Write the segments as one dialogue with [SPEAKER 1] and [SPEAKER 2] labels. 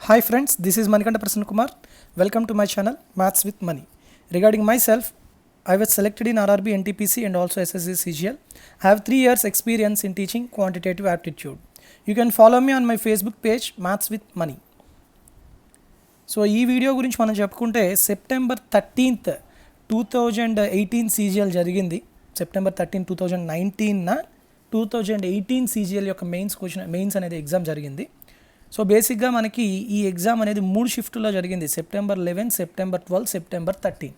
[SPEAKER 1] Hi friends, this is Manikanda Prasanna Kumar. Welcome to my channel Maths with Money. Regarding myself, I was selected in RRB, NTPC and also SSC CGL. I have 3 years experience in teaching quantitative aptitude. You can follow me on my Facebook page Maths with Money. So ఈ video గురించి మనం చెప్పుకుంటే September 13th 2018 CGL జరిగింది. September 13 2019న 2018 CGL యొక్క mains అనేది exam జరిగింది. So బేసిక్గా మనకి ఈ ఎగ్జామ్ అనేది 3 షిఫ్ట్లో జరిగింది. September 11, September 12, September 13.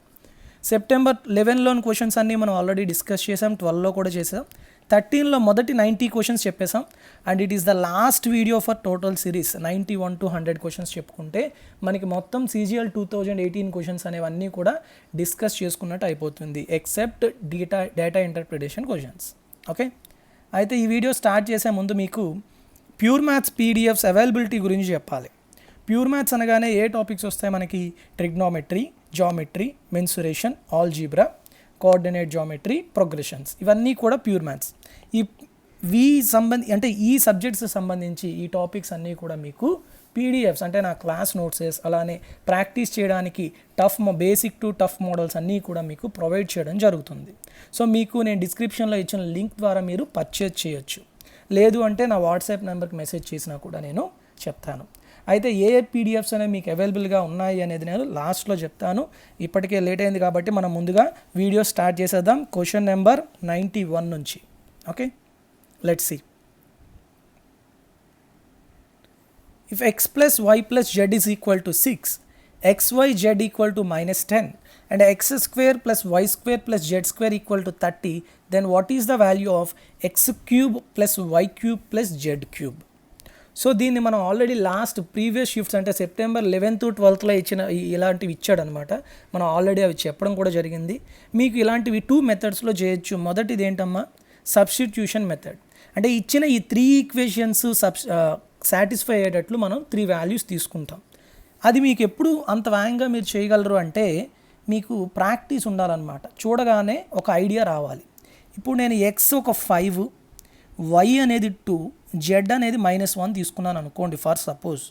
[SPEAKER 1] సెప్టెంబర్ 11లోని క్వశ్చన్స్ అన్నీ మనం ఆల్రెడీ డిస్కస్ చేసాం, 12లో కూడా చేసాం, 13లో మొదటి 90 క్వశ్చన్స్ చెప్పేసాం. And it is the last video for total series 91 to 100 questions చెప్పుకుంటే మనకి మొత్తం CGL 2018 క్వశ్చన్స్ అనేవన్నీ కూడా డిస్కస్ చేసుకున్నట్టు అయిపోతుంది, except data interpretation questions. Okay, అయితే ఈ వీడియో స్టార్ట్ చేసే ముందు మీకు ప్యూర్ మ్యాథ్స్ PDFs అవైలబిలిటీ గురించి చెప్పాలి. ప్యూర్ మ్యాథ్స్ అనగానే ఏ టాపిక్స్ వస్తాయి మనకి? Trigonometry, geometry, mensuration, algebra, coordinate geometry, progressions, ఇవన్నీ కూడా ప్యూర్ మ్యాథ్స్. ఈ సబ్జెక్ట్స్ సంబంధించి ఈ టాపిక్స్ అన్నీ కూడా మీకు PDFs అంటే నా క్లాస్ నోట్సెస్, అలానే ప్రాక్టీస్ చేయడానికి బేసిక్ టు టఫ్ మోడల్స్ అన్నీ కూడా మీకు ప్రొవైడ్ చేయడం జరుగుతుంది. సో మీకు నేను డిస్క్రిప్షన్లో ఇచ్చిన లింక్ ద్వారా మీరు పర్చేజ్ చేయొచ్చు, లేదు అంటే నా వాట్సాప్ నెంబర్కి మెసేజ్ చేసినా కూడా నేను చెప్తాను. అయితే ఏ PDFs అనేవి మీకు అవైలబుల్గా ఉన్నాయి అనేది నేను లాస్ట్లో చెప్తాను. ఇప్పటికే లేట్ అయింది కాబట్టి మనం ముందుగా వీడియో స్టార్ట్ చేసేద్దాం. క్వశ్చన్ నెంబర్ 91 నుంచి. Okay, let's see. If x plus y plus z is equal to 6, x, y, z equal to -10 and x square plus y square plus z square equal to 30, then what is the value of x cube plus y cube plus z cube? So దీన్ని మనం already previous shifts అంటే September 11 to 12లో ఇలాంటివి ఇచ్చాడనమాట. మనం already అవి చెప్పడం కూడా జరిగింది. మీకు ఇలాంటివి 2 మెథడ్స్లో చేయొచ్చు. మొదటిది ఏంటమ్మా? Substitution method. అంటే ఇచ్చిన ఈ 3 ఈక్వేషన్స్ సాటిస్ఫై అయ్యేటట్లు మనం 3 వాల్యూస్ తీసుకుంటాం. అది మీకు ఎప్పుడు అంత వేగంగా మీరు చేయగలరు అంటే మీకు ప్రాక్టీస్ ఉండాలన్నమాట. చూడగానే ఒక ఐడియా రావాలి. ఇప్పుడు నేను ఎక్స్ ఒక 5, వై అనేది 2, జెడ్ అనేది -1 తీసుకున్నాను అనుకోండి. ఫర్ సపోజ్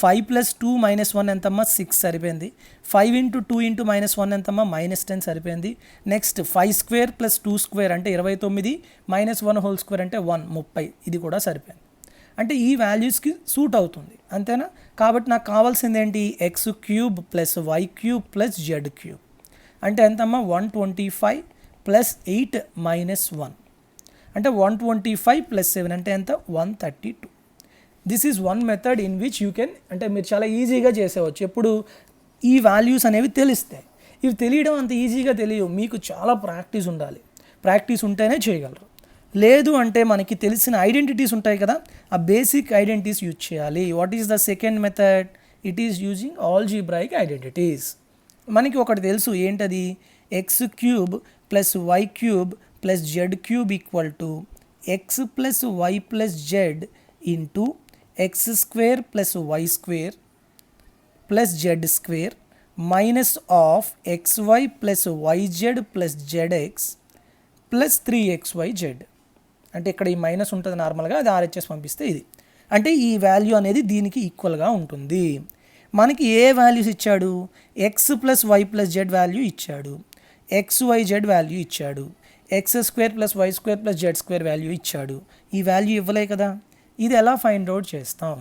[SPEAKER 1] 5 + 2 -1 ఎంతమ్మా? 6 సరిపోయింది. 5 × 2 × -1 ఎంతమ్మా? -10 సరిపోయింది. నెక్స్ట్ 5² + 2² అంటే 29, -1 హోల్ స్క్వేర్ అంటే 1, 30. ఇది కూడా సరిపోయింది. అంటే ఈ వాల్యూస్కి సూట్ అవుతుంది, అంతేనా? కాబట్టి నాకు కావాల్సింది ఏంటి? x³ + y³ + z³ అంటే ఎంతమ్మా? 125 + 8 - 1 అంటే 125 + 7 అంటే ఎంత? 132. This is one method in which you can, అంటే మీరు చాలా ఈజీగా చేసేవచ్చు. ఎప్పుడు ఈ వాల్యూస్ అనేవి తెలుస్తాయి. ఇవి తెలియడం అంత ఈజీగా తెలియవు, మీకు చాలా ప్రాక్టీస్ ఉండాలి. ప్రాక్టీస్ ఉంటేనే చేయగలరు. లేదు అంటే మనకి తెలిసిన ఐడెంటిటీస్ ఉంటాయి కదా, ఆ బేసిక్ ఐడెంటిటీస్ యూజ్ చేయాలి. What is the second method? It is using algebraic identities. మనకి ఒకటి తెలుసు, ఏంటది? x³ + y³ + z³ equal to x + y + z into x² + y² + z² minus of xy + yz + zx + 3xyz. అంటే ఇక్కడ ఈ minus ఉంటుంది నార్మల్గా, అది RHS పంపిస్తే ఇది. అంటే ఈ వాల్యూ అనేది దీనికి ఈక్వల్గా ఉంటుంది. మనకి ఏ వాల్యూస్ ఇచ్చాడు? x + y + z వాల్యూ ఇచ్చాడు, xyz వాల్యూ ఇచ్చాడు, x² + y² + z² వాల్యూ ఇచ్చాడు. ఈ వాల్యూ ఇవ్వలే కదా, ఇది ఎలా ఫైండ్ అవుట్ చేస్తాం?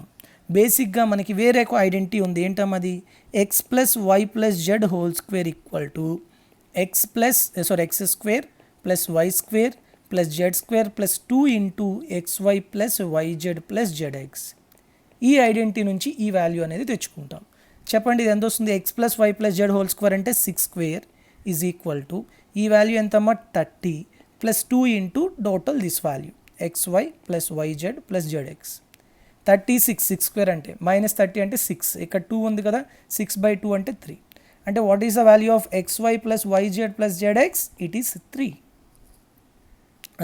[SPEAKER 1] బేసిక్గా మనకి వేరే ఒక ఐడెంటిటీ ఉంది. ఏంటమ్మది? x + y + z whole square equal to x² + y² + z² + 2 into xy + yz + zx. ఈ ఐడెంటిటీ నుంచి ఈ వాల్యూ అనేది తెచ్చుకుంటాం. చెప్పండి, ఇది ఎంత వస్తుంది? x + y + z whole square అంటే 6² ఈజ్ ఈక్వల్ టు ఈ వాల్యూ ఎంతమ్మా? 30 + 2 into total this value xy + yz + zx. 36, 6² అంటే -30 అంటే 6, ఇక్కడ 2 ఉంది కదా, 6/2 అంటే 3. అంటే what is the value of xy + yz + zx? It is 3,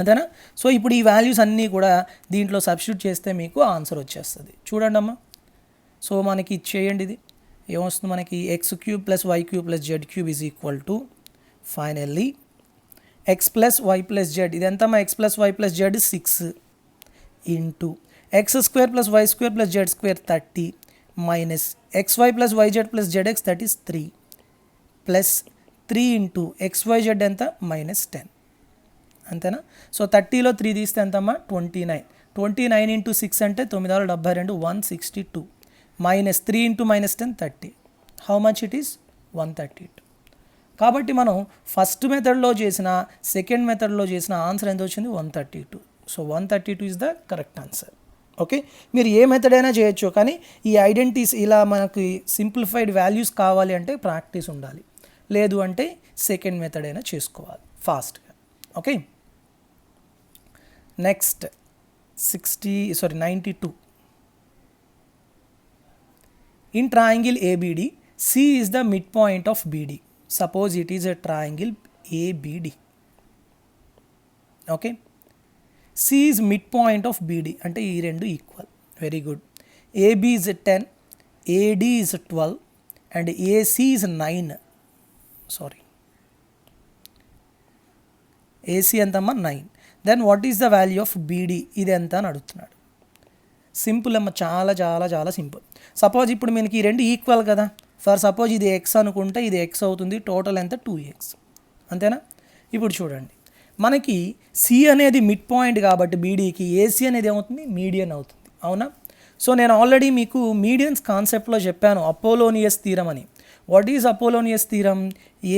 [SPEAKER 1] అంతేనా? సో ఇప్పుడు ఈ వాల్యూస్ అన్నీ కూడా దీంట్లో సబ్స్టిట్యూట్ చేస్తే మీకు ఆన్సర్ వచ్చేస్తుంది. చూడండి అమ్మా. సో మనకి చేయండి, ఇది ఏమొస్తుంది మనకి? x³ + y³ + z³ is equal to finally x + y + z. ఇది ఎంతమ్మా? x + y + z 6 into x² + y² + z² 30 minus xy plus yz plus zx, that is 3 plus 3 into xyz ఎంత -10 అంతేనా. సో 30లో 3 తీస్తే ఎంతమ్మా 29. 29 ఇంటూ 6 అంటే 972 162 minus 3 into -10 30. How much it is 132. కాబట్టి మనం first మెథడ్లో చేసిన సెకండ్ మెథడ్లో చేసిన ఆన్సర్ ఎంత వచ్చింది 132. So 132 is the correct answer. Okay, మీరు ఏ మెథడ్ అయినా చేయొచ్చు, కానీ ఈ ఐడెంటిటీస్ ఇలా మనకి సింప్లిఫైడ్ వాల్యూస్ కావాలి అంటే ప్రాక్టీస్ ఉండాలి, లేదు అంటే సెకండ్ మెథడ్ అయినా చేసుకోవాలి ఫాస్ట్గా. Okay, next 92. In triangle ABD, C is the midpoint of BD. Suppose it is a triangle ABD. Okay, C is midpoint of BD అంటే ఈ రెండు equal. Very good. AB is 10, AD is 12 and AC is 9. Sorry, AC ఎంతమ్మా 9. Then what is the value of BD, ఇది ఎంత అని అడుగుతున్నాడు. Simple అమ్మ, చాలా చాలా చాలా సింపుల్. సపోజ్ ఇప్పుడు మనకి ఈ రెండు ఈక్వల్ కదా, ఫర్ సపోజ్ ఇది ఎక్స్ అనుకుంటే ఇది ఎక్స్ అవుతుంది, టోటల్ ఎంత 2x, అంతేనా. ఇప్పుడు చూడండి, మనకి సి అనేది మిడ్ పాయింట్ కాబట్టి బీడీకి ఏసీ అనేది ఏమవుతుంది మీడియన్ అవుతుంది, అవునా. సో నేను ఆల్రెడీ మీకు మీడియన్స్ కాన్సెప్ట్లో చెప్పాను అపోలోనియస్ థీరం అని. What is Apollonius theorem?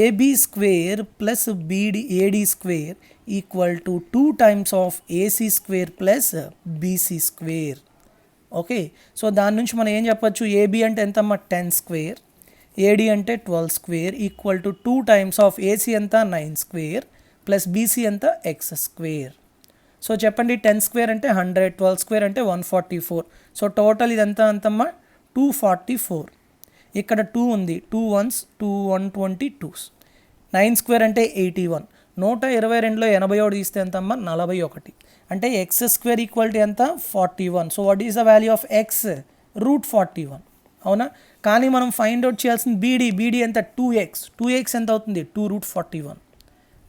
[SPEAKER 1] AB square plus AD square equal to 2 times of AC square plus BC square. Okay, so దాని నుంచి మనం ఏం చెప్పచ్చు, ఏబీ అంటే ఎంతమ్మా 10 square, ఏడీ అంటే 12 square equal to 2 times of AC ఎంత 9 square ప్లస్ బీసీ ఎంత ఎక్స్ స్క్వేర్. సో చెప్పండి, 10 square అంటే 100, 12 square అంటే 144. సో టోటల్ ఇదంతా అంతమ్మా 244. ఇక్కడ 2 ఉంది, 2 ones 2 122. 9 square అంటే 81. 122లో 81 తీస్తే ఎంతమ్మా 41. అంటే ఎక్స్ స్క్వేర్ ఈక్వల్ టు ఎంత 41. So what is the value of X √41, అవునా. కానీ మనం ఫైండ్ అవుట్ చేయాల్సింది బీడీ ఎంత 2x ఎంత అవుతుంది 2√41.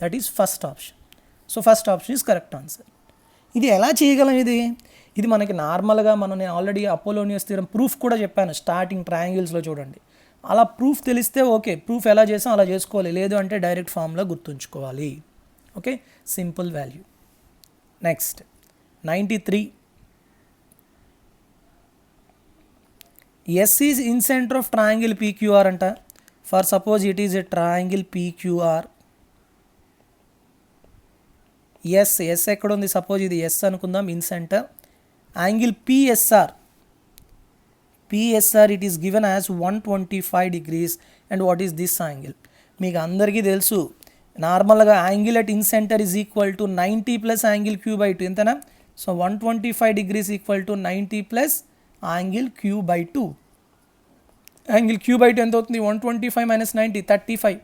[SPEAKER 1] That is first option. So first option is correct answer. ఇది ఎలా చేయగలం? ఇది మనకి నార్మల్గా నేను ఆల్రెడీ అపోలోనియస్ థియరం ప్రూఫ్ కూడా చెప్పాను స్టార్టింగ్ ట్రయాంగిల్స్లో, చూడండి. అలా ప్రూఫ్ తెలిస్తే ఓకే, ప్రూఫ్ ఎలా చేసాం అలా చేసుకోవాలి, లేదు అంటే డైరెక్ట్ ఫామ్లో గుర్తుంచుకోవాలి. Okay, simple value. Next 93. S is incentre of triangle PQR అంట. For suppose it is a triangle PQR. S ఎక్కడ ఉంది? సపోజ్ ఇది ఎస్ అనుకుందాం, incentre. Angle PSR it is given as 125 degrees. And what is this angle? మీకు అందరికీ తెలుసు, నార్మల్గా angle at incentre is equal to 90 plus angle Q/2, ఎంతనా? So 125 degrees equal to 90 plus angle Q/2. Angle Q/2 ఎంత అవుతుంది? 125 minus 90 35.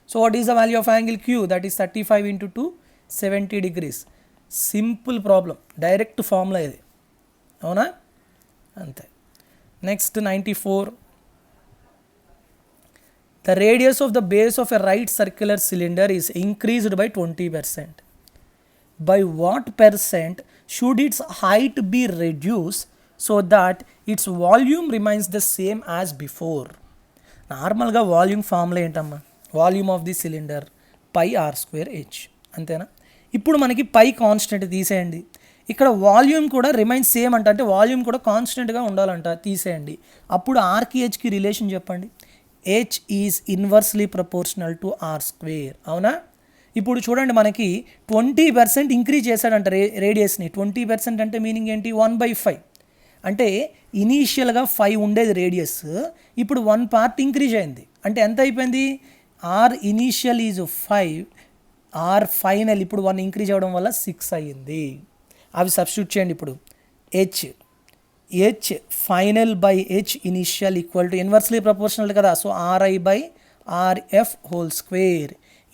[SPEAKER 1] So what is the value of angle Q? That is 35 into 2 70 degrees. Simple problem, direct formula ఇది, అవునా, అంతే. Next 94. The radius of the base of a right circular cylinder is increased by 20%. By what percent should its height be reduced so that its volume remains the same as before? నార్మల్గా volume formula ఏంటమ్మా? Volume of the cylinder πr²h, అంతేనా. ఇప్పుడు మనకి పై constant తీసేయండి, ఇక్కడ volume కూడా remains same అంట, అంటే వాల్యూమ్ కూడా కాన్స్టెంట్గా ఉండాలంట, తీసేయండి. అప్పుడు ఆర్కి హెచ్కి రిలేషన్ చెప్పండి. H is inversely proportional to r², అవునా. ఇప్పుడు చూడండి, మనకి 20% ఇంక్రీజ్ చేశాడంట రేడియస్ని. 20% అంటే మీనింగ్ ఏంటి? 1/5. అంటే ఇనీషియల్గా 5 ఉండేది రేడియస్, ఇప్పుడు 1 part ఇంక్రీజ్ అయింది. అంటే ఎంత అయిపోయింది? R initial is 5, R final ఇప్పుడు 1 ఇంక్రీజ్ అవ్వడం వల్ల 6 అయ్యింది. అవి సబ్స్టిట్యూట్ చేయండి. ఇప్పుడు H final by H initial equal to inversely proportional కదా, సో RI/RF².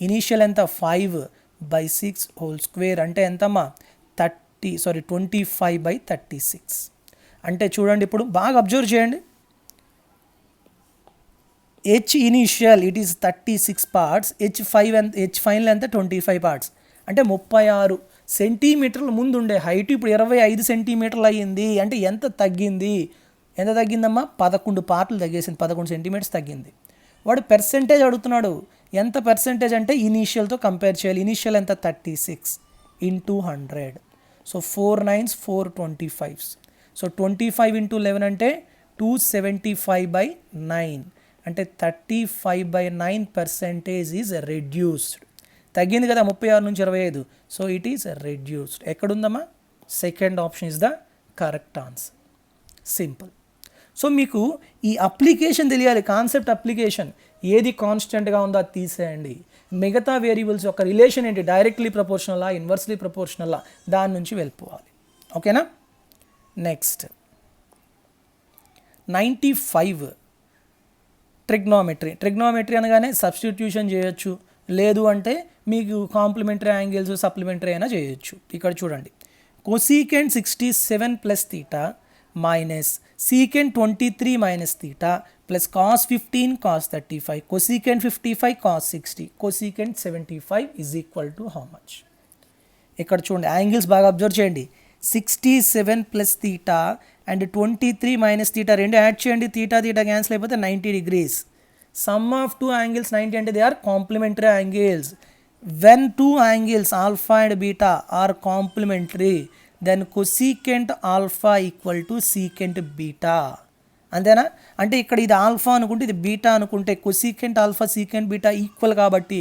[SPEAKER 1] ఇనీషియల్ ఎంత 5/6² అంటే ఎంతమ్మా 25/36. అంటే చూడండి, ఇప్పుడు బాగా అబ్జర్వ్ చేయండి. H initial it is 36 parts, H final ఎంత 25 parts. అంటే 36 సెంటీమీటర్ల ముందు ఉండే హైట్ ఇప్పుడు 25 సెంటీమీటర్లు అయ్యింది. అంటే ఎంత తగ్గింది? ఎంత తగ్గిందమ్మా 11 పార్ట్లు తగ్గేసింది, 11 సెంటీమీటర్స్ తగ్గింది. వాడు పెర్సెంటేజ్ అడుగుతున్నాడు. ఎంత పెర్సెంటేజ్ అంటే ఇనీషియల్తో కంపేర్ చేయాలి. ఇనీషియల్ ఎంత 36 into 100. So 4 9s 425. So 25 into 11 అంటే 275/9 అంటే 35/9% ఈజ్ రెడ్యూస్డ్. తగ్గింది కదా 36 నుంచి 25. So it is reduced. ఎక్కడుందమ్మా? Second option is the correct answer. Simple. So మీకు ఈ అప్లికేషన్ తెలియాలి, కాన్సెప్ట్ అప్లికేషన్. ఏది కాన్స్టెంట్గా ఉందో అది తీసేయండి. మిగతా వేరియబుల్స్ యొక్క రిలేషన్ ఏంటి, డైరెక్ట్లీ ప్రపోర్షనలా ఇన్వర్స్లీ ప్రపోర్షనలా, దాని నుంచి వెళ్ళిపోవాలి. ఓకేనా? నెక్స్ట్ 95 ట్రిగ్నోమెట్రీ అనగానే సబ్స్టిట్యూషన్ చేయొచ్చు, లేదు అంటే మీకు కాంప్లిమెంటరీ యాంగిల్స్ సప్లిమెంటరీ అయినా చేయొచ్చు. ఇక్కడ చూడండి, cosecant 67 plus theta minus secant 23 minus theta plus cos 15 cos 35 cosecant 55 cos 60 cosecant 75 is equal to how much? ఇక్కడ చూడండి, యాంగిల్స్ బాగా అబ్జర్వ్ చేయండి. 67 plus theta and 23 minus theta రెండు యాడ్ చేయండి. తీటా క్యాన్సిల్ అయిపోతే 90 degrees. Sum of two angles 90 అంటే they are complementary angles. When two angles alpha and beta are complementary then cosecant alpha equal to secant beta. అంతేనా? అంటే ఇక్కడ ఇది alpha అనుకుంటే ఇది బీటా అనుకుంటే cosecant alpha secant beta equal కాబట్టి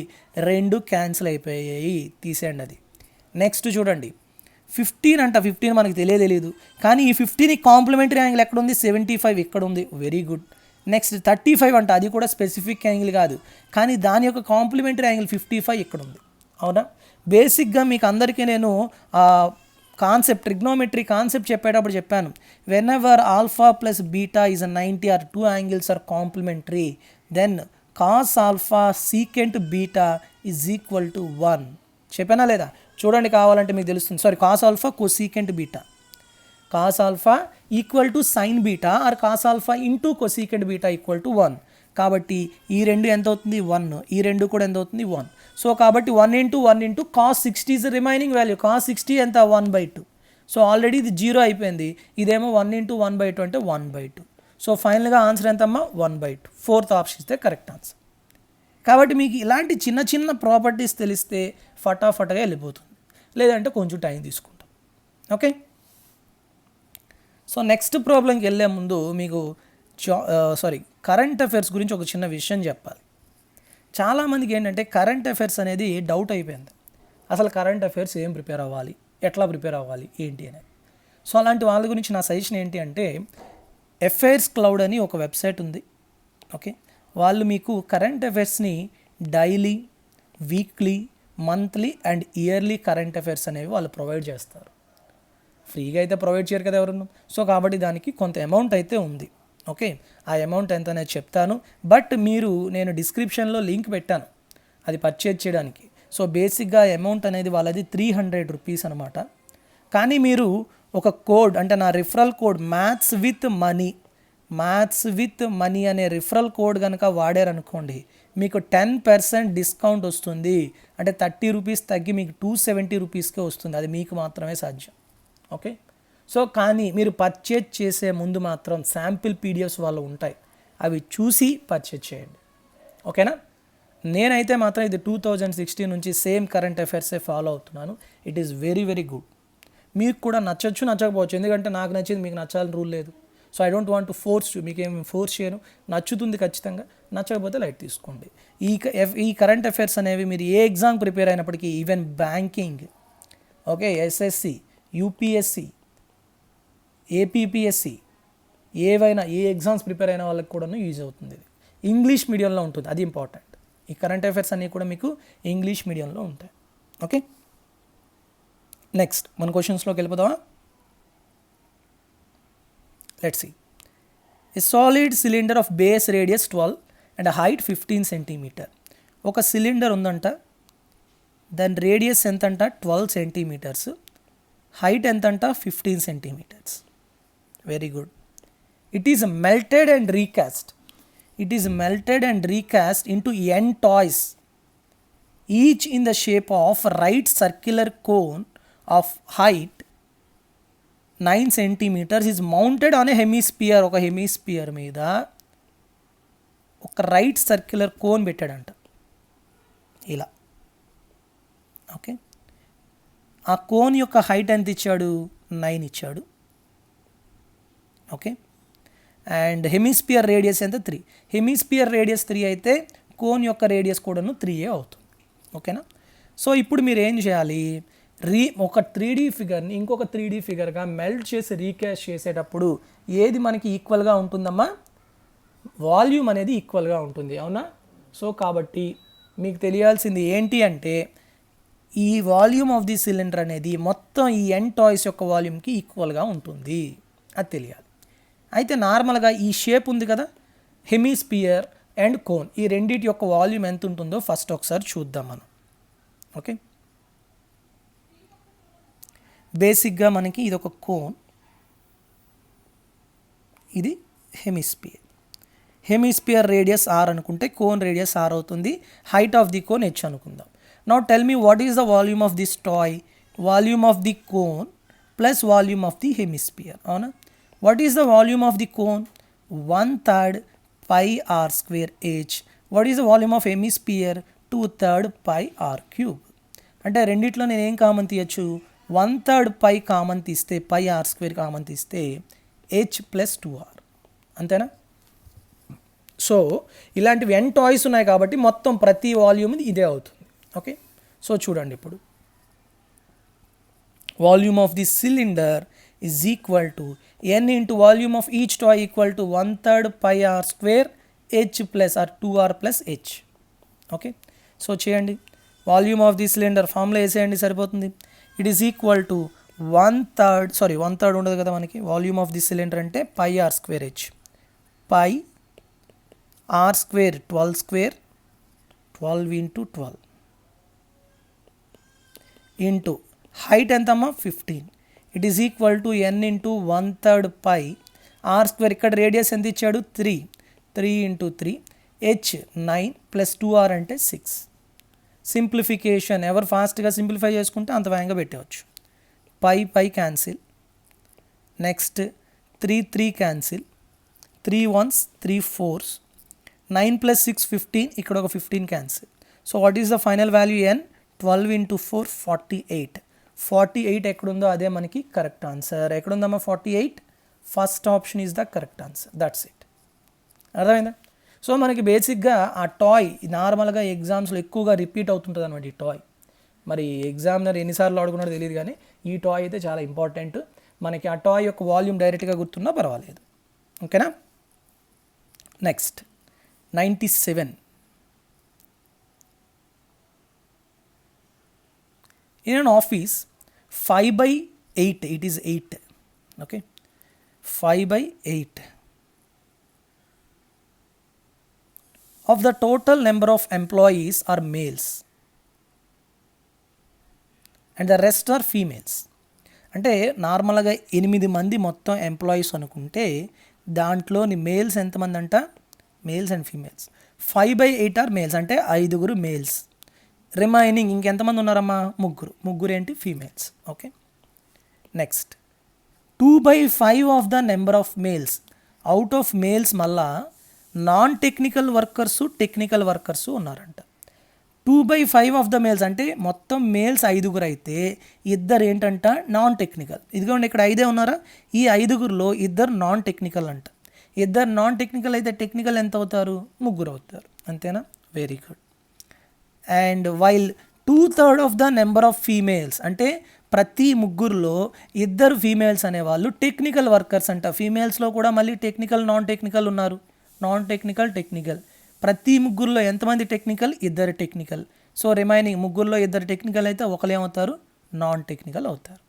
[SPEAKER 1] రెండు క్యాన్సిల్ అయిపోయాయి, తీసేయండి అది. నెక్స్ట్ చూడండి, 15 మనకి తెలియదు, కానీ ఈ 15 కాంప్లిమెంటరీ యాంగిల్ ఎక్కడ ఉంది? 75 ఇక్కడ ఉంది. Very good. నెక్స్ట్ 35 అంట, అది కూడా స్పెసిఫిక్ యాంగిల్ కాదు, కానీ దాని యొక్క కాంప్లిమెంటరీ యాంగిల్ 55 ఇక్కడ ఉంది. అవునా? బేసిక్గా మీకు అందరికీ నేను కాన్సెప్ట్ ట్రిగ్నోమెట్రీ కాన్సెప్ట్ చెప్పేటప్పుడు చెప్పాను, whenever alpha plus beta is 90 or two angles are complementary then cos alpha secant beta is equal to 1. చెప్పానా లేదా? చూడండి, కావాలంటే మీకు తెలుస్తుంది. Sorry, cos alpha cosecant beta, cos alpha equal to sine beta or cos alpha into cosecant beta equal to 1. కాబట్టి ఈ రెండు ఎంత అవుతుంది? 1. ఈ రెండు కూడా ఎంత అవుతుంది? 1. సో కాబట్టి 1 into cos 60 is remaining value. Cos 60 ఎంత? 1/2. సో ఆల్రెడీ ఇది 0 అయిపోయింది. ఇదేమో 1 ఇంటూ 1/2 అంటే 1/2. సో ఫైనల్గా ఆన్సర్ ఎంతమ్మా? 1/2. ఫోర్త్ ఆప్షన్ ఇస్తే కరెక్ట్ ఆన్సర్. కాబట్టి మీకు ఇలాంటి చిన్న చిన్న ప్రాపర్టీస్ తెలిస్తే ఫటాఫటగా వెళ్ళిపోతుంది, లేదంటే కొంచెం టైం తీసుకుంటాం. ఓకే. సో నెక్స్ట్ ప్రాబ్లంకి వెళ్ళే ముందు మీకు కరెంట్ అఫైర్స్ గురించి ఒక చిన్న విషయం చెప్పాలి. చాలామందికి ఏంటంటే కరెంట్ అఫైర్స్ అనేది డౌట్ అయిపోయింది. అసలు కరెంట్ అఫైర్స్ ఏం ప్రిపేర్ అవ్వాలి, ఎట్లా ప్రిపేర్ అవ్వాలి, ఏంటి అనేది. సో అలాంటి వాళ్ళ గురించి నా సజెషన్ ఏంటి అంటే, అఫైర్స్ క్లౌడ్ అని ఒక వెబ్సైట్ ఉంది. ఓకే, వాళ్ళు మీకు కరెంట్ అఫైర్స్ని daily, weekly, monthly and yearly current affairs అనేవి వాళ్ళు ప్రొవైడ్ చేస్తారు. ఫ్రీగా అయితే ప్రొవైడ్ చేయరు కదా ఎవరన్నా. సో కాబట్టి దానికి కొంత అమౌంట్ అయితే ఉంది. ఓకే, ఆ అమౌంట్ ఎంత అనేది చెప్తాను, బట్ నేను డిస్క్రిప్షన్లో లింక్ పెట్టాను అది పర్చేజ్ చేయడానికి. సో బేసిక్గా అమౌంట్ అనేది వాళ్ళది 300 రూపీస్ అనమాట. కానీ మీరు ఒక కోడ్, అంటే నా referral code maths with money అనే రిఫరల్ కోడ్ కనుక వాడారనుకోండి, మీకు 10% డిస్కౌంట్ వస్తుంది. అంటే 30 రూపీస్ తగ్గి మీకు 270 రూపీస్కే వస్తుంది. అది మీకు మాత్రమే సాధ్యం. ఓకే, సో కానీ మీరు పర్చేజ్ చేసే ముందు మాత్రం శాంపిల్ పీడిఎఫ్స్ వాళ్ళు ఉంటాయి, అవి చూసి పర్చేజ్ చేయండి. ఓకేనా? నేనైతే మాత్రం ఇది 2016 నుంచి సేమ్ కరెంట్ అఫైర్సే ఫాలో అవుతున్నాను. It is very very good. మీకు కూడా నచ్చచ్చు, నచ్చకపోవచ్చు, ఎందుకంటే నాకు నచ్చింది మీకు నచ్చాలని రూల్ లేదు. So I don't want to force you, మీకేమి ఫోర్స్ చేయను. నచ్చుతుంది ఖచ్చితంగా, నచ్చకపోతే లైట్ తీసుకోండి. ఈ కరెంట్ అఫైర్స్ అనేవి మీరు ఏ ఎగ్జామ్ ప్రిపేర్ అయినప్పటికీ, even banking, okay, SSC, UPSC, APPSC, ఏవైనా ఏ ఎగ్జామ్స్ ప్రిపేర్ అయిన వాళ్ళకి కూడా యూజ్ అవుతుంది. ఇది ఇంగ్లీష్ మీడియంలో ఉంటుంది, అది ఇంపార్టెంట్. ఈ కరెంట్ అఫైర్స్ అన్నీ కూడా మీకు ఇంగ్లీష్ మీడియంలో ఉంటాయి. ఓకే, నెక్స్ట్ మన క్వశ్చన్స్లోకి వెళ్ళిపోదామా? Let's see. A solid cylinder of base radius 12 and height 15 centimetre. ఒక సిలిండర్ ఉందంట, దాని రేడియస్ ఎంతంట? 12 సెంటీమీటర్స్, హైట్ ఎంతంట? 15 centimetres. Very good. It is melted and recast into n toys, each in the shape of right circular cone of height 9 centimeters is mounted on a hemisphere. ఒక hemisphere మీద ఒక right circular cone పెట్టాడంట ఇలా. Okay, ఆ cone యొక్క height ఎంత ఇచ్చాడు? 9 ఇచ్చాడు. Okay, and hemisphere radius ఎంత? 3. హెమిస్పియర్ రేడియస్ 3 అయితే కోన్ యొక్క రేడియస్ కూడాను 3a అవుతుంది. ఓకేనా? సో ఇప్పుడు మీరు ఏం చేయాలి? ఒక 3D ఫిగర్ని ఇంకొక 3D ఫిగర్గా మెల్ట్ చేసి రీక్యాష్ చేసేటప్పుడు ఏది మనకి ఈక్వల్గా ఉంటుందమ్మా? వాల్యూమ్ అనేది ఈక్వల్గా ఉంటుంది, అవునా? సో కాబట్టి మీకు తెలియాల్సింది ఏంటి అంటే ఈ వాల్యూమ్ ఆఫ్ ది సిలిండర్ అనేది మొత్తం ఈ ఎన్ టాయ్స్ యొక్క వాల్యూమ్కి ఈక్వల్గా ఉంటుంది, అది తెలియాలి. అయితే నార్మల్గా ఈ షేప్ ఉంది కదా, హెమిస్పియర్ అండ్ కోన్, ఈ రెండింటి యొక్క వాల్యూమ్ ఎంత ఉంటుందో ఫస్ట్ ఒకసారి చూద్దాం మనం. ఓకే, బేసిక్గా మనకి ఇది ఒక కోన్, ఇది హెమిస్పియర్. హెమిస్పియర్ రేడియస్ r అనుకుంటే కోన్ రేడియస్ r అవుతుంది. Height of the cone h అనుకుందాం. Now tell me what is the volume of this toy? Volume of the cone plus volume of the hemisphere, అవునా? What is the volume of the cone? 1/3 pi r square h. What is the volume of hemisphere? 2/3 pi r cube. అంటే రెండిట్లో నేను ఏం common తీయచ్చు? 1/3 pi common తీస్తే, pi r square common తీస్తే h plus 2r, అంతేనా? So ఇలాంటివి n toys ఉన్నాయి కాబట్టి మొత్తం ప్రతి వాల్యూమ్ ఇదే అవుతుంది. ఓకే, సో చూడండి ఇప్పుడు volume of the cylinder is equal to n into volume of each toy equal to 1/3 pi r square h plus r 2r plus h. Okay, so చేయండి. Volume of the cylinder formula వేసేయండి, సరిపోతుంది. It is equal to 1/3 ఉండదు కదా మనకి. Volume of the cylinder అంటే pi r square h, pi r square 12 square 12 into 12 into height ఎంతమ్మా? 15. It is equal to n into 1/3 pi r square, ఇక్కడ radius ఎంత ఇచ్చాడు? 3 ఇంటూ 3 h 9 ప్లస్ 2r అంటే 6. Simplification, ఎవరు ఫాస్ట్గా సింప్లిఫై చేసుకుంటే అంత వేగంగా పెట్టవచ్చు. Pi cancel, next 3 cancel, 3 1s 3 4s, 9 plus 6 15, ఇక్కడ ఒక 15 cancel. So what is the final value? n 12 into 4 48 ఎక్కడుందో అదే మనకి కరెక్ట్ ఆన్సర్. ఎక్కడుందమ్మా 48? First option is the correct answer. That's it. అర్థమైందా? సో మనకి బేసిక్గా ఆ టాయ్ నార్మల్గా ఎగ్జామ్స్లో ఎక్కువగా రిపీట్ అవుతుంటుంది అనమాట ఈ టాయ్. మరి ఎగ్జామినర్ ఎన్నిసార్లు ఆడుకున్నాడో తెలియదు, కానీ ఈ టాయ్ అయితే చాలా ఇంపార్టెంట్. మనకి ఆ టాయ్ యొక్క వాల్యూమ్ డైరెక్ట్గా గుర్తున్నా పర్వాలేదు. ఓకేనా? Next 97. In an office 5/8, it is 8. Okay, 5/8 of the total number of employees are males and the rest are females. అంటే నార్మల్గా 8 మంది మొత్తం ఎంప్లాయీస్ అనుకుంటే దాంట్లోని మేల్స్ ఎంతమంది అంట? Males and females. 5/8 are males అంటే 5 మేల్స్. రిమైనింగ్ ఇంకెంతమంది ఉన్నారమ్మా? ముగ్గురు ఏంటి? Females. Okay, next 2/5 of the number of males. Out of males మళ్ళా non technical workers, technical workers ఉన్నారంట. 2/5 ఆఫ్ ద మేల్స్ అంటే మొత్తం మేల్స్ 5 అయితే 2 ఏంటంట? Non technical. ఇదిగోండి ఇక్కడ 5 ఉన్నారా? ఈ 5లో 2 నాన్ టెక్నికల్ అంట. 2 నాన్ టెక్నికల్ అయితే టెక్నికల్ ఎంత అవుతారు? 3 అవుతారు, అంతేనా? Very good. And while 2/3 of the number of females అంటే ప్రతి 3లో 2 ఫీమేల్స్ అనేవాళ్ళు టెక్నికల్ వర్కర్స్ అంట. ఫీమేల్స్లో కూడా మళ్ళీ టెక్నికల్, నాన్ టెక్నికల్ ఉన్నారు. Non technical, technical. ప్రతి 3లో ఎంతమంది టెక్నికల్? 2 టెక్నికల్. సో రిమైనింగ్ 3లో 2 టెక్నికల్ అయితే ఒకరు ఏమవుతారు? నాన్ టెక్నికల్ అవుతారు,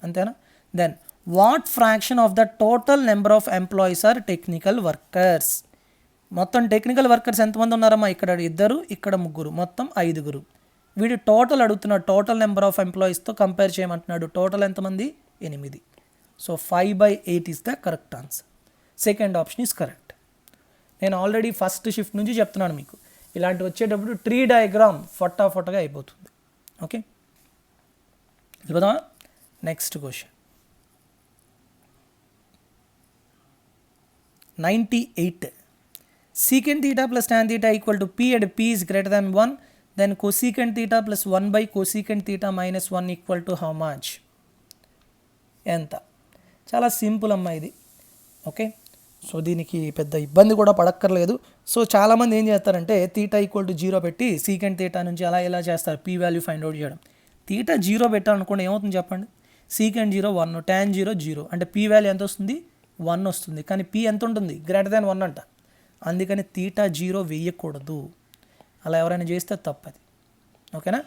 [SPEAKER 1] అంతేనా? Then what fraction of the total number of employees are technical workers? మొత్తం టెక్నికల్ వర్కర్స్ ఎంతమంది ఉన్నారమ్మా? ఇక్కడ 2, ఇక్కడ 3, మొత్తం 5. వీడు టోటల్ అడుగుతున్నాడు. టోటల్ నెంబర్ ఆఫ్ ఎంప్లాయీస్తో కంపేర్ చేయమంటున్నాడు. టోటల్ ఎంతమంది? 8. So 5/8 is the correct answer. Second option is correct. నేను ఆల్రెడీ ఫస్ట్ షిఫ్ట్ నుంచి చెప్తున్నాను మీకు, ఇలాంటి వచ్చేటప్పుడు ట్రీ డయాగ్రామ్ ఫటాఫటగా అయిపోతుంది. ఓకే, వెళ్ళిపోదామా? Next question. 98. Secant theta plus tan theta equal to p and p is greater than 1. Then cosecant theta plus 1 by cosecant theta minus 1 equal to how much? ఎంత? చాలా simple అమ్మా ఇది. Okay, so దీనికి పెద్ద ఇబ్బంది కూడా పడక్కర్లేదు. So చాలామంది ఏం చేస్తారంటే తీటా ఈక్వల్ టు 0 పెట్టి సీకెంట్ తీటా నుంచి అలా ఎలా చేస్తారు, పీ వాల్యూ ఫైండ్ అవుట్ చేయడం. తీటా 0 పెట్టాలనుకోండి ఏమవుతుంది చెప్పండి, సీకెంట్ 0 1, tan 0 0, అంటే పీ వాల్యూ ఎంత వస్తుంది, 1 వస్తుంది. కానీ పీ ఎంత ఉంటుంది, గ్రేటర్ దాన్ 1 అంట. అందుకని తీటా 0 వేయకూడదు. అలా ఎవరైనా చేస్తే తప్పది. ఓకేనా,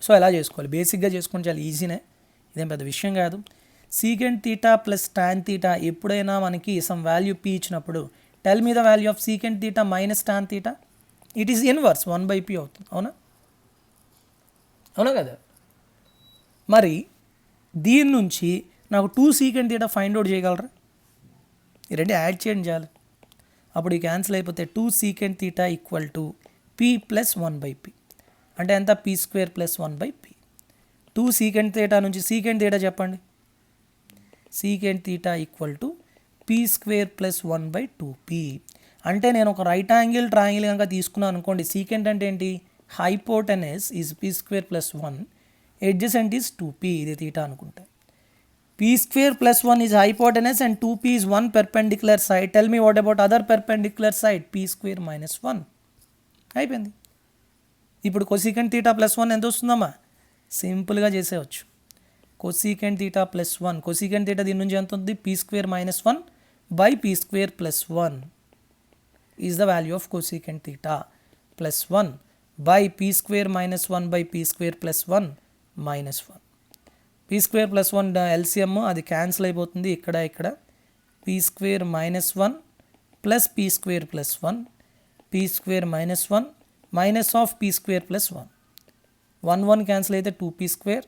[SPEAKER 1] సో ఎలా చేసుకోవాలి, బేసిక్గా చేసుకొని చాలా ఈజీనే, ఇదేం పెద్ద విషయం కాదు. Secant theta plus tan theta ఎప్పుడైనా మనకి సమ్ వాల్యూ పీ ఇచ్చినప్పుడు tell me the value of secant theta minus tan theta, it is inverse 1/p అవుతుంది. అవునా, అవునా కదా. మరి దీని నుంచి నాకు 2 సీకెంట్ తీటా ఫైండ్ అవుట్ చేయగలరా, ఈ రెండు యాడ్ చేయండి చాలు. అప్పుడు ఈ క్యాన్సిల్ అయిపోతే 2 secant theta equal to p plus 1/p, అంటే ఎంత, p² plus 1/p. 2 secant theta నుంచి సీకెంట్ తీటా చెప్పండి, secant theta equal to p² plus 1/2p. అంటే నేను ఒక రైట్ యాంగిల్ ట్రయాంగిల్ కనుక తీసుకున్నాను అనుకోండి, సీకెంట్ అంటే ఏంటి, hypotenuse is p² plus 1, adjacent is 2p, ఇది తీటా అనుకుంటే. p² plus 1 is hypotenuse and 2p is 1 perpendicular side. Tell me what about other perpendicular side, p² minus 1. అయిపోయింది. ఇప్పుడు కొసీకెంట్ తీటా ప్లస్ 1 ఎంత వస్తుందమ్మా, సింపుల్గా చేసేవచ్చు. Cosecant theta plus 1, cosecant theta దీని నుంచి ఎంత ఉంది, p² minus 1 by p² plus 1 is the value of cosecant theta plus 1 by p² minus 1 by p² plus 1 minus 1. p² plus 1 LCM అది క్యాన్సిల్ అయిపోతుంది ఇక్కడ ఇక్కడ. p² minus 1 plus p² plus 1, p² minus 1 minus of p² plus 1, 1 1 cancel అయితే 2p²,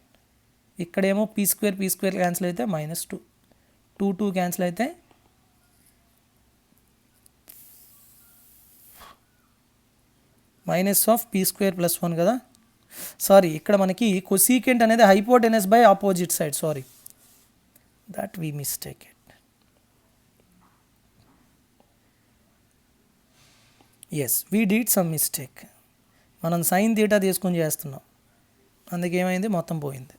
[SPEAKER 1] ఇక్కడేమో p² cancel అయితే -2, 2 2 cancel అయితే minus of p² plus 1 కదా. Sorry, ఇక్కడ మనకి కొసీకెంట్ అనేది hypotenuse by opposite side, sorry that we mistake it. Yes, we did some mistake. మనం sine theta తీసుకొని చేస్తున్నాం, అందుకేమైంది, మొత్తం పోయింది.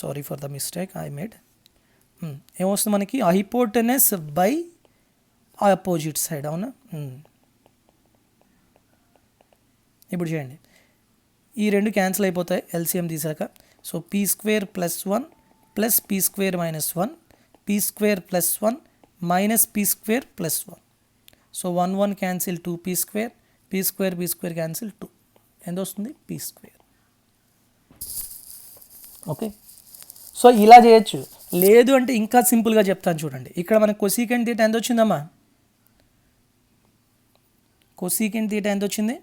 [SPEAKER 1] Sorry for the mistake I made. ఏమొస్తుంది మనకి, హైపోటెనస్ బై ఆపోజిట్ సైడ్, అవునా. ఇప్పుడు చేయండి, ఈ రెండు క్యాన్సిల్ అయిపోతాయి ఎల్సిఎం తీసాక. So p² plus 1 plus p² minus 1, p² plus 1 minus p² plus 1. So 1 1 cancel 2p², p² cancel 2, ఎంత వస్తుంది, p². ఓకే, సో ఇలా చేయొచ్చు. లేదు అంటే ఇంకా సింపుల్గా చెప్తాను చూడండి. ఇక్కడ మనకు కొసీకెంట్ తీటా ఎంత వచ్చిందమ్మా, కొసీకెంట్ తీటా ఎంత వచ్చింది,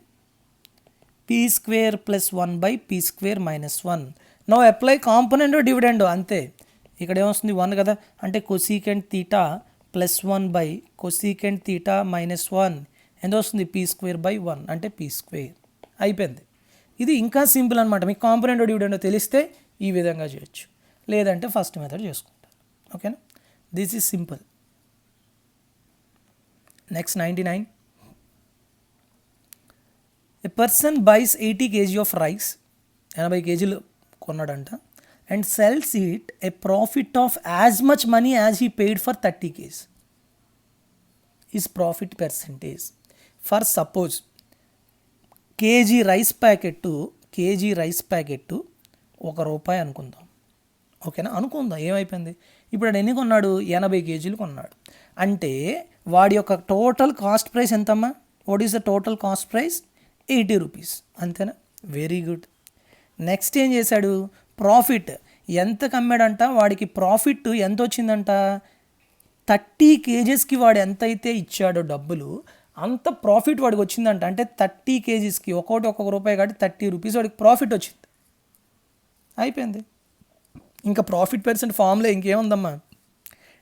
[SPEAKER 1] p² plus 1 by p² minus 1. No apply component dividend, అంతే. ఇక్కడ ఏమొస్తుంది, 1 కదా, అంటే cosecant theta plus 1 by cosecant theta minus 1 ఎంత వస్తుంది, p² బై 1 అంటే p². అయిపోయింది. ఇది ఇంకా సింపుల్ అనమాట. మీకు కాంపోనెంట్ డివిడెండ్ తెలిస్తే ఈ విధంగా చేయొచ్చు, లేదంటే ఫస్ట్ మెథడ్ చేసుకుంటారు. ఓకేనా, this is simple. Next 99. A person buys 80 kg of rice, 80 kg కొన్నాడంట, and sells it a profit of as much money as he paid for 30 kg. Is profit percentage for suppose kg rice packet ₹1 అనుకుందాం. ఓకేనా, అనుకుందాం, ఏమైపోయింది, ఇప్పుడు వాడు ఎన్ని కొన్నాడు, 80 kg కొన్నాడు. అంటే వాడి యొక్క టోటల్ కాస్ట్ ప్రైస్ ఎంతమ్మా, what is the total cost price, 80 rupees, అంతేనా. Very good. నెక్స్ట్ ఏం చేశాడు, ప్రాఫిట్ ఎంతకు అమ్మాడంట, వాడికి ప్రాఫిట్ ఎంత వచ్చిందంట, 30 kgsకి వాడు ఎంతైతే ఇచ్చాడో డబ్బులు అంత ప్రాఫిట్ వాడికి వచ్చిందంట. అంటే 30 kgsకి ఒక్కొక్క రూపాయి కాబట్టి 30 రూపీస్ వాడికి ప్రాఫిట్ వచ్చింది. అయిపోయింది. ఇంకా ప్రాఫిట్ పర్సెంట్ ఫామ్లో ఇంకేముందమ్మా,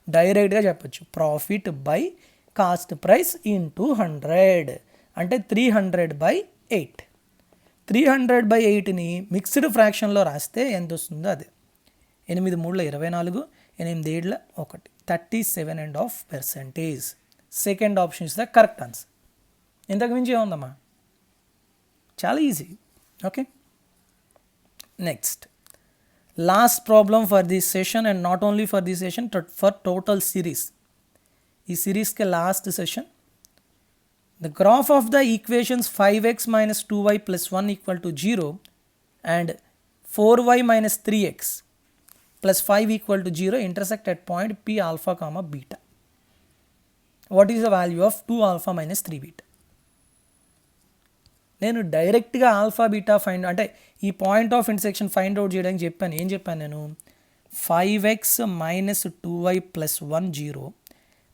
[SPEAKER 1] డైరెక్ట్గా చెప్పచ్చు, profit by cost price into 100, అంటే 300/8. 300/8ని మిక్స్డ్ ఫ్రాక్షన్లో రాస్తే ఎంత వస్తుందో అదే. 8 3 24, 8 7 1, 37.5%. Second option is the correct answer. ఇంతకు మించి ఏముందమ్మా, చాలా easy. Okay, next last problem for this session, and not only for this session, for total series. ఈ సిరీస్కి last session. The graph of the equations 5x minus 2y plus 1 equal to 0 and 4y minus 3x plus 5 equal to 0 intersect at point P alpha comma beta. What is the value of 2 alpha minus 3 beta? నేను డైరెక్ట్గా alpha beta find అంటే ఈ point of intersection find out చేయడానికి చెప్పాను. ఏం చెప్పాను నేను? 5x minus 2y plus 1 0.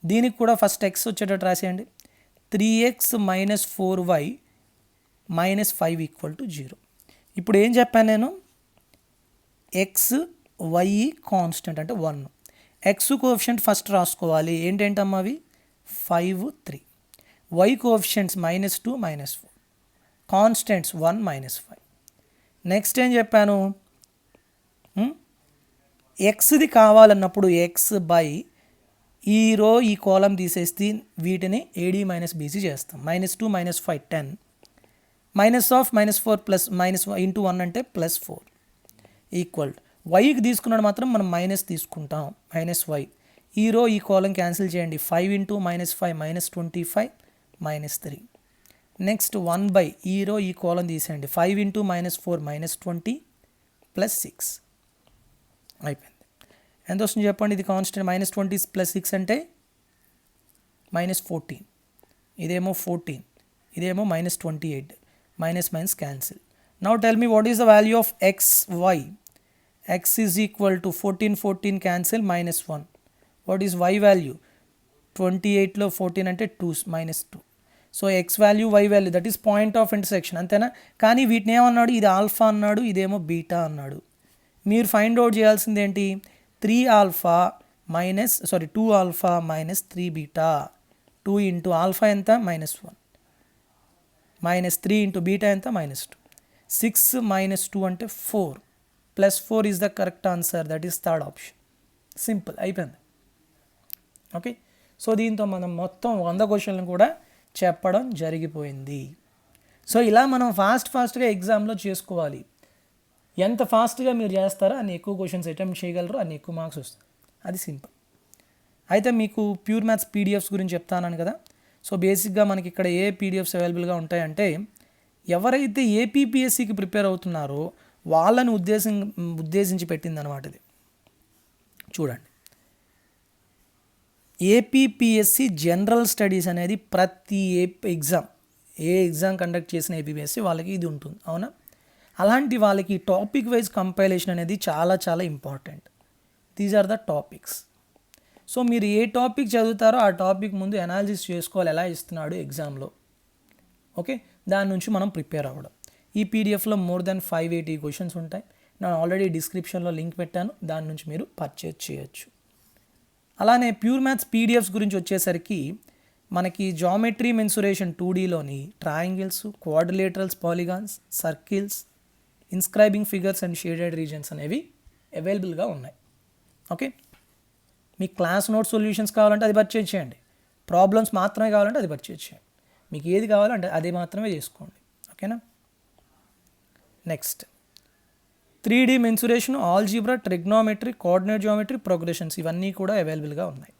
[SPEAKER 1] దీనికి కూడా ఫస్ట్ x వచ్చేటట్టు రాసేయండి. 3x minus 4y minus 5 equal to 0. ఇప్పుడు ఏం చెప్పాను నేను? ఎక్స్ వై కాన్స్టెంట్ అంటే 1. ఎక్స్ కోఎఫిషియంట్ ఫస్ట్ రాసుకోవాలి. ఏంటంటమ్మా అవి? 5 3. Why coefficients -2 -4. కాన్స్టెంట్స్ 1 -5. నెక్స్ట్ ఏం చెప్పాను? ఎక్స్ది కావాలన్నప్పుడు ఎక్స్ బై ఈ రో ఈ కాలం తీసేస్తే వీటిని ఏడీ మైనస్ బీసీ చేస్తాం. -2 -5 10. -4 ప్లస్ -1 అంటే +4 ఈక్వల్. వైకి తీసుకున్నాడు మాత్రం మనం మైనస్ తీసుకుంటాం, -y. ఈ రో ఈ కాలం క్యాన్సిల్ చేయండి. 5 × -5 -25 -3. నెక్స్ట్ 1 బై ఈ రో ఈ కాలం తీసేయండి. 5 × -4 -20 +6 అయిపోయింది. ఎంత వస్తుంది చెప్పండి? ఇది కాన్స్టెంట్. -20 + 6 అంటే -14. ఇదేమో 14, ఇదేమో -28. Minus cancel. Now tell me what is the value of X Y. X is equal to 14 cancel -1. What is Y value? 28లో 14 అంటే 2 -2. So X value Y value that is point of intersection, అంతేనా? కానీ వీటిని ఏమన్నాడు? ఇది alpha అన్నాడు, ఇదేమో beta అన్నాడు. మీరు ఫైండ్ అవుట్ చేయాల్సింది ఏంటి? 2 alpha minus 3 beta. 2 into alpha ఎంత? -1. -3 into beta ఎంత? -2. 6 minus 2 అంటే 4. +4 is the correct answer. that is third option. Simple అయిపోయింది. ఓకే, సో దీంతో మనం మొత్తం 100 క్వశ్చన్లు కూడా చెప్పడం జరిగిపోయింది. సో ఇలా మనం ఫాస్ట్గా ఎగ్జామ్లో చేసుకోవాలి. ఎంత ఫాస్ట్గా మీరు చేస్తారో అన్ని ఎక్కువ క్వశ్చన్స్ అటెంప్ట్ చేయగలరు, అన్ని ఎక్కువ మార్క్స్ వస్తాయి. అది సింపుల్. అయితే మీకు ప్యూర్ మ్యాథ్స్ పీడిఎఫ్స్ గురించి చెప్తాను కదా. సో బేసిక్గా మనకి ఇక్కడ ఏ పీడిఎఫ్స్ అవైలబుల్గా ఉంటాయంటే, ఎవరైతే ఏపీపీఎస్సికి ప్రిపేర్ అవుతున్నారో వాళ్ళని ఉద్దేశించి పెట్టిందనమాట ఇది. చూడండి, ఏపీపీఎస్సి జనరల్ స్టడీస్ అనేది ప్రతి ఏ ఎగ్జామ్ కండక్ట్ చేసిన ఏపీపీఎస్సి వాళ్ళకి ఇది ఉంటుంది, అవునా? అలాంటి వాళ్ళకి టాపిక్ వైజ్ కంపైలేషన్ అనేది చాలా చాలా important. These are the topics. So మీరు ఏ టాపిక్ చదువుతారో ఆ టాపిక్ ముందు అనాలిసిస్ చేసుకోవాలి, ఎలా ఇస్తున్నాడు ఎగ్జామ్లో. ఓకే, దాని నుంచి మనం ప్రిపేర్ అవ్వడం. ఈ పీడిఎఫ్లో మోర్ దెన్ 580 క్వశ్చన్స్ ఉంటాయి. నేను ఆల్రెడీ డిస్క్రిప్షన్లో లింక్ పెట్టాను, దాని నుంచి మీరు పర్చేజ్ చేయొచ్చు. అలానే ప్యూర్ మ్యాథ్స్ పీడిఎఫ్స్ గురించి వచ్చేసరికి మనకి జామెట్రీ మెన్సురేషన్ 2Dలోని triangles, quadrilaterals, polygons, circles, inscribing figures and shaded regions అనేవి అవైలబుల్గా ఉన్నాయి. ఓకే, మీకు క్లాస్ నోట్ సొల్యూషన్స్ కావాలంటే అది పర్చేజ్ చేయండి, ప్రాబ్లమ్స్ మాత్రమే కావాలంటే అది పర్చేజ్ చేయండి. మీకు ఏది కావాలంటే అది మాత్రమే చేసుకోండి. ఓకేనా? Next 3D mensuration, algebra, trigonometry, coordinate geometry, progressions ఇవన్నీ కూడా అవైలబుల్గా ఉన్నాయి.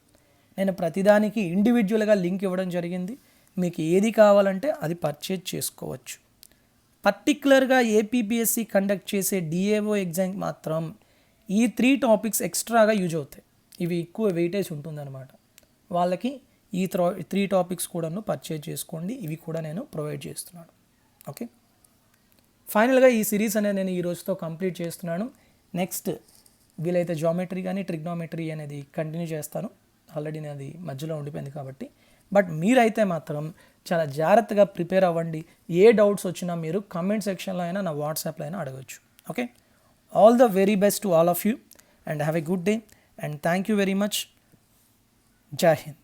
[SPEAKER 1] నేను ప్రతిదానికి ఇండివిజువల్గా లింక్ ఇవ్వడం జరిగింది. మీకు ఏది కావాలంటే అది పర్చేజ్ చేసుకోవచ్చు. పర్టికులర్గా ఏపీపీఎస్సి కండక్ట్ చేసే డిఏఓ ఎగ్జామ్కి మాత్రం ఈ 3 టాపిక్స్ ఎక్స్ట్రాగా యూజ్ అవుతాయి. ఇవి ఎక్కువ వెయిటేజ్ ఉంటుందన్నమాట. వాళ్ళకి ఈ 3 టాపిక్స్ కూడాను పర్చేజ్ చేసుకోండి. ఇవి కూడా నేను ప్రొవైడ్ చేస్తున్నాను. ఓకే, ఫైనల్గా ఈ సిరీస్ అనేది నేను ఈ రోజుతో కంప్లీట్ చేస్తున్నాను. నెక్స్ట్ వీలైతే జామెట్రీ కానీ ట్రిగ్నోమెట్రీ అనేది కంటిన్యూ చేస్తాను. ఆల్రెడీ అది మధ్యలో ఉండిపోయింది కాబట్టి. బట్ మీరైతే మాత్రం చాలా జాగ్రత్తగా ప్రిపేర్ అవ్వండి. ఏ డౌట్స్ వచ్చినా మీరు కమెంట్ సెక్షన్లో అయినా నా వాట్సాప్లో అయినా అడగచ్చు. Okay, all the very best to all of you and have a good day and thank you very much. జై హింద్.